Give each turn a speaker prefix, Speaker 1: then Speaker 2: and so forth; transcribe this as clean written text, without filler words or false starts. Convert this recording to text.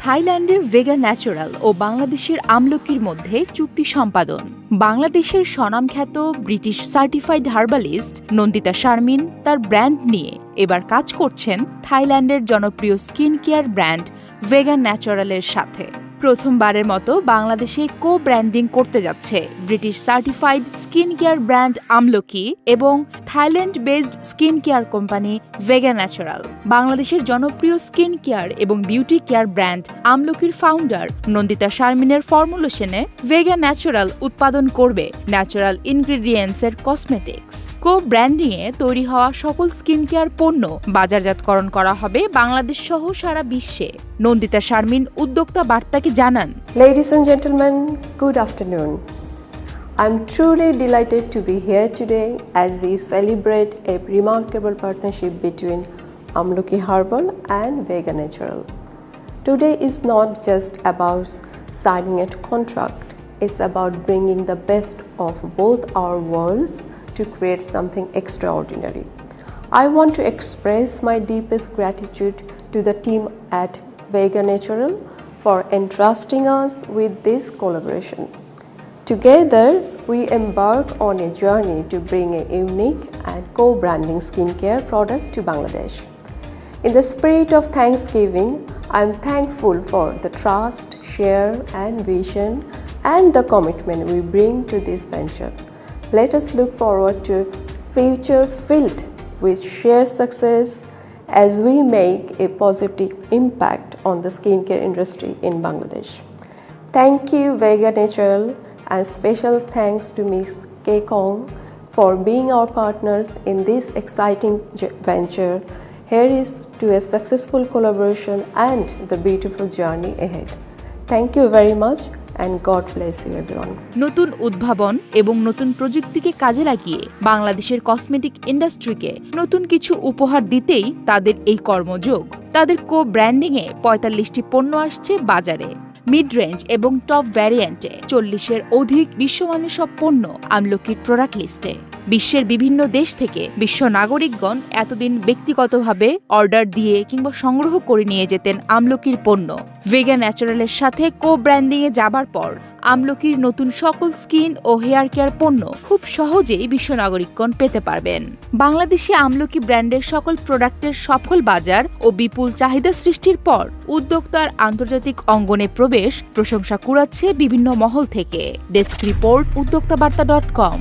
Speaker 1: থাইল্যান্ডের Vega natural ও বাংলাদেশের আমলকির মধ্যে চুক্তি সম্পাদন। বাংলাদেশের স্বনামখ্যাত British certified herbalist Nandita Sharmin তার ব্র্যান্ড নিয়ে এবার কাজ করছেন থাইল্যান্ডের জনপ্রিয় স্কিন কেয়ার ব্র্যান্ড ভেগা ন্যাচারালের সাথে। প্রথমবারের মতো বাংলাদেশে কো ব্র্যান্ডিং করতে যাচ্ছে British certified skin care brand Amlaki এবং Thailand based skin care company Vega natural. বাংলাদেশের জনপ্রিয় স্কিন কেয়ার এবং বিউটি কেয়ার ব্র্যান্ড আমলকির ফাউন্ডার নন্দিতা শারমিনের ফর্মুলেশনে ভেগা ন্যাচারাল উৎপাদন করবে ন্যাচারাল ইনগ্রেডিয়েন্টসের কসমেটিক্স। কো ব্র্যান্ডিংয়ে তৈরি হওয়া সকল স্কিন কেয়ার পণ্য বাজারজাতকরণ করা হবে বাংলাদেশ সহ সারা বিশ্বে। নন্দিতা শারমিন উদ্যোক্তা বার্তাকে জানান,
Speaker 2: Ladies and gentlemen, good afternoon. I'm truly delighted to be here today as we celebrate a remarkable partnership between Amloki Herbal and Vega Natural. Today is not just about signing a contract, it's about bringing the best of both our worlds to create something extraordinary. I want to express my deepest gratitude to the team at Vega Natural for entrusting us with this collaboration. Together, we embark on a journey to bring a unique and co-branding skincare product to Bangladesh. In the spirit of Thanksgiving, I am thankful for the trust, share, and vision and the commitment we bring to this venture. Let us look forward to a future filled with shared success as we make a positive impact on the skincare industry in Bangladesh. Thank you, Vega Natural, and special thanks to Ms. K. Kong for being our partners in this exciting venture. Here is to a successful collaboration and the beautiful journey ahead. Thank you very much. And God bless you everyone.
Speaker 1: নতুন উদ্ভাবন এবং নতুন প্রযুক্তিকে কাজে লাগিয়ে বাংলাদেশের cosmetic ইন্ডাস্ট্রিকে নতুন কিছু উপহার দিতেই তাদের এই কর্মযোগ। তাদের কো ব্র্যান্ডিংয়ে ৪৫টি পণ্য আসছে বাজারে। মিড রেঞ্জ এবং টপ ভ্যারিয়েন্টে ৪০-এর অধিক বিশ্বমানের সব পণ্য আমলকির প্রোডাক্ট লিস্টে। বিশ্বের বিভিন্ন দেশ থেকে বিশ্ব নাগরিকগণ এতদিন ব্যক্তিগতভাবে অর্ডার দিয়ে কিংবা সংগ্রহ করে নিয়ে যেতেন আমলকির পণ্য। ভেগা ন্যাচারালের সাথে কো ব্র্যান্ডিংয়ে যাবার পর আমলকির নতুন সকল স্কিন ও হেয়ার কেয়ার পণ্য খুব সহজেই বিশ্ব নাগরিকগণ পেতে পারবেন। বাংলাদেশে আমলকি ব্র্যান্ডের সকল প্রোডাক্টের সফল বাজার ও বিপুল চাহিদা সৃষ্টির পর উদ্যোক্তার আন্তর্জাতিক অঙ্গনে প্রবেশ প্রশংসা কুড়াচ্ছে বিভিন্ন মহল থেকে। Desk report, উদ্যোক্তাবার্তা.com।